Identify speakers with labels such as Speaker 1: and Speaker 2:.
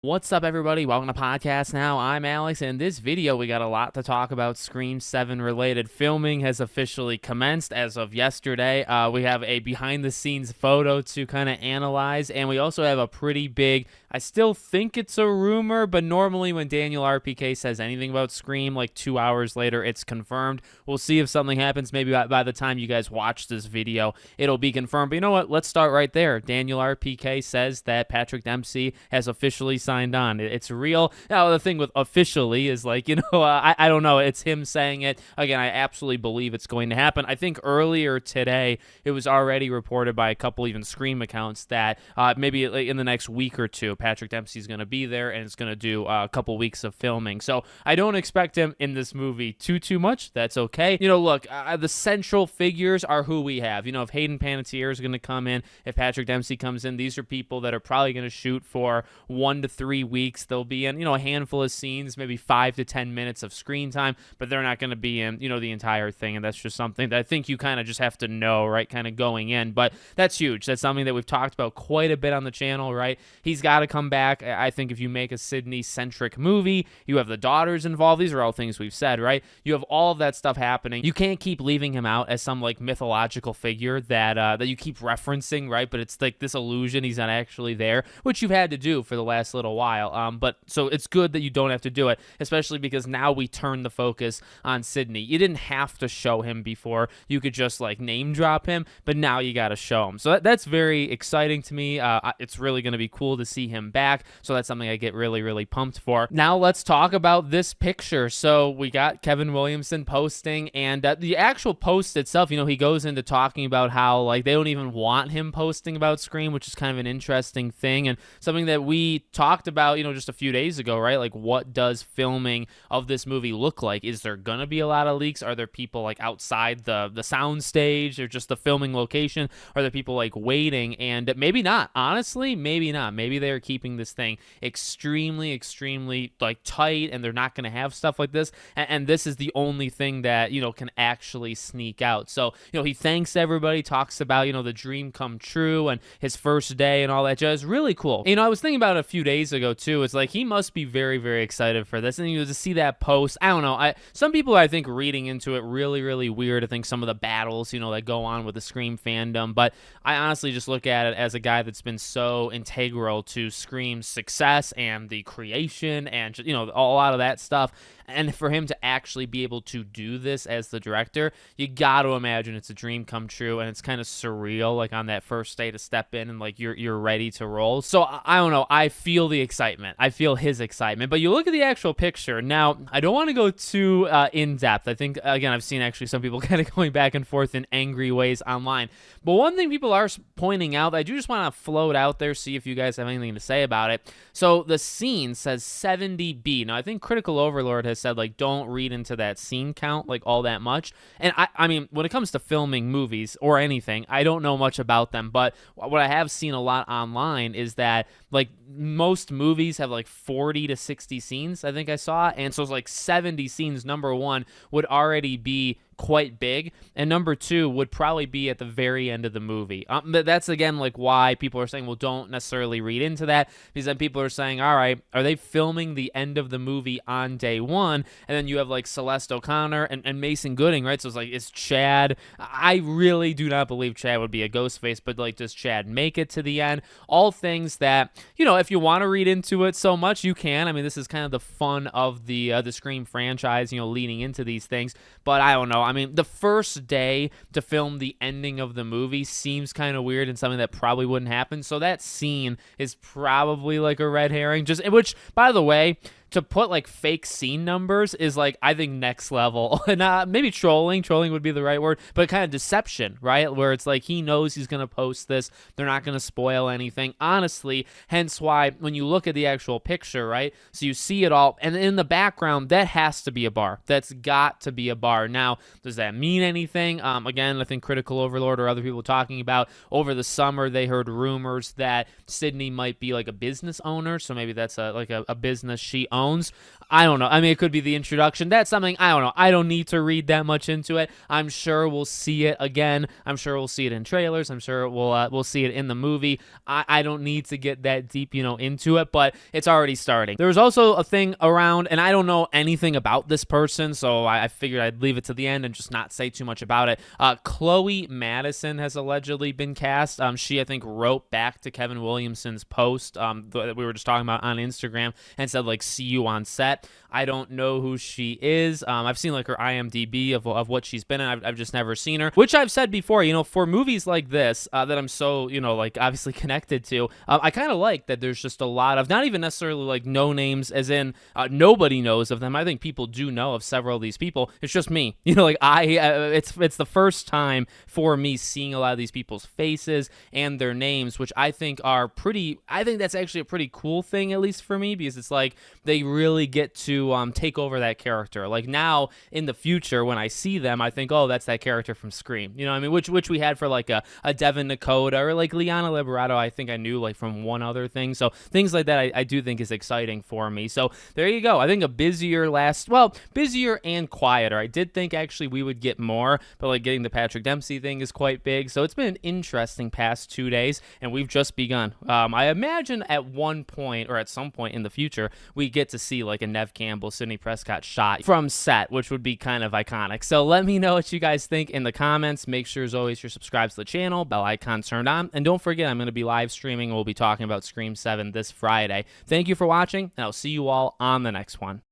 Speaker 1: What's up, everybody? Welcome to Podcast Now. I'm Alex, and in this video, we got a lot to talk about. Scream 7 related filming has officially commenced as of yesterday. We have a behind-the-scenes photo to kind of analyze, and we also have a pretty big, I still think it's a rumor, but normally when Daniel RPK says anything about Scream, like 2 hours later, it's confirmed. We'll see if something happens. Maybe by the time you guys watch this video, it'll be confirmed. But you know what? Let's start right there. Daniel RPK says that Patrick Dempsey has officially signed on. It's real. Now, the thing with officially is like, I don't know. It's him saying it. Again, I absolutely believe it's going to happen. I think earlier today, it was already reported by a couple even Scream accounts that maybe in the next week or two, Patrick Dempsey's going to be there and it's going to do a couple weeks of filming. So I don't expect him in this movie too much. That's okay. Look, the central figures are who we have. If Hayden Panettiere is going to come in, if Patrick Dempsey comes in, these are people that are probably going to shoot for 1 to 3 weeks. They'll be in, a handful of scenes, maybe 5 to 10 minutes of screen time, but they're not going to be in, the entire thing. And that's just something that I think you kind of just have to know, right? Kind of going in. But that's huge. That's something that we've talked about quite a bit on the channel, right? He's got to come back. I think if you make a Sydney-centric movie, you have the daughters involved. These are all things we've said, right? You have all of that stuff happening. You can't keep leaving him out as some like mythological figure that you keep referencing, right? But it's like this illusion he's not actually there, which you've had to do for the last little while. But so it's good that you don't have to do it, especially because now we turn the focus on Sydney. You didn't have to show him before. You could just like name drop him, but now you got to show him. So that's very exciting to me. It's really going to be cool to see him back. So that's something I get really, really pumped for. Now let's talk about this picture. So we got Kevin Williamson posting, and the actual post itself, he goes into talking about how like they don't even want him posting about Scream, which is kind of an interesting thing and something that we talked about, just a few days ago, right? Like, what does filming of this movie look like? Is there gonna be a lot of leaks? Are there people like outside the sound stage or just the filming location? Are there people like waiting? And maybe not. Honestly, maybe not. Maybe they're keeping this thing extremely like tight, and they're not gonna have stuff like this. And this is the only thing that can actually sneak out. So he thanks everybody, talks about the dream come true and his first day and all that jazz. Really cool. I was thinking about it a few days ago too. It's like he must be very, very excited for this. And to see that post, I don't know. Some people I think reading into it really weird. I think some of the battles that go on with the Scream fandom, but I honestly just look at it as a guy that's been so integral to Scream's success and the creation and a lot of that stuff. And for him to actually be able to do this as the director, you got to imagine it's a dream come true, and it's kind of surreal, like on that first day to step in and like you're ready to roll. So I don't know. I feel the excitement. I feel his excitement. But you look at the actual picture. Now, I don't want to go too in depth. I think, again, I've seen actually some people kind of going back and forth in angry ways online. But one thing people are pointing out that I do just want to float out there, see if you guys have anything to say about it. So the scene says 70B. Now, I think Critical Overlord has said, like, don't read into that scene count, like, all that much. And I mean, when it comes to filming movies or anything, I don't know much about them. But what I have seen a lot online is that, like, most movies have, like, 40 to 60 scenes, I think I saw. And so it's like 70 scenes, number one, would already be quite big, and number two would probably be at the very end of the movie. That's again like why people are saying, well, don't necessarily read into that, because then people are saying, all right, are they filming the end of the movie on day one? And then you have like Celeste O'Connor and Mason Gooding, right? So it's like, is Chad? I really do not believe Chad would be a Ghostface, but like, does Chad make it to the end? All things that, if you want to read into it so much, you can. I mean, this is kind of the fun of the Scream franchise, leading into these things. But I don't know. I mean, the first day to film the ending of the movie seems kind of weird and something that probably wouldn't happen. So that scene is probably like a red herring. Which, by the way, to put like fake scene numbers is like, I think, next level. And maybe trolling would be the right word, but kind of deception, right? Where it's like he knows he's going to post this. They're not going to spoil anything. Honestly, hence why when you look at the actual picture, right? So you see it all. And in the background, that has to be a bar. That's got to be a bar. Now, does that mean anything? Again, I think Critical Overlord or other people talking about over the summer, they heard rumors that Sydney might be like a business owner. So maybe that's a business she owns. owns. I don't know. I mean, it could be the introduction. That's something, I don't know. I don't need to read that much into it. I'm sure we'll see it again. I'm sure we'll see it in trailers. I'm sure we'll see it in the movie. I don't need to get that deep, into it, but it's already starting. There was also a thing around, and I don't know anything about this person, so I figured I'd leave it to the end and just not say too much about it. Chloe Madison has allegedly been cast. She, I think, wrote back to Kevin Williamson's post that we were just talking about on Instagram and said, like, see you on set. I don't know who she is. I've seen like her IMDb of what she's been in. I've just never seen her, which I've said before, for movies like this that I'm so, like obviously connected to, I kind of like that there's just a lot of, not even necessarily like no names as in nobody knows of them. I think people do know of several of these people. It's just me, like it's the first time for me seeing a lot of these people's faces and their names, which I think that's actually a pretty cool thing, at least for me, because it's like they really get to take over that character. Like now in the future when I see them, I think, oh, that's that character from Scream. You know what I mean? Which we had for like a Devin Nakota or like Liana Liberato. I think I knew like from one other thing. So things like that I do think is exciting for me. So there you go. I think a busier and quieter. I did think actually we would get more, but like getting the Patrick Dempsey thing is quite big. So it's been an interesting past 2 days and we've just begun. I imagine at one point or at some point in the future, we get to see like a Nev Campbell, Sidney Prescott shot from set, which would be kind of iconic. So let me know what you guys think in the comments. Make sure, as always, you're subscribed to the channel, bell icon turned on, and don't forget, I'm going to be live streaming. We'll be talking about Scream 7 this Friday. Thank you for watching, and I'll see you all on the next one.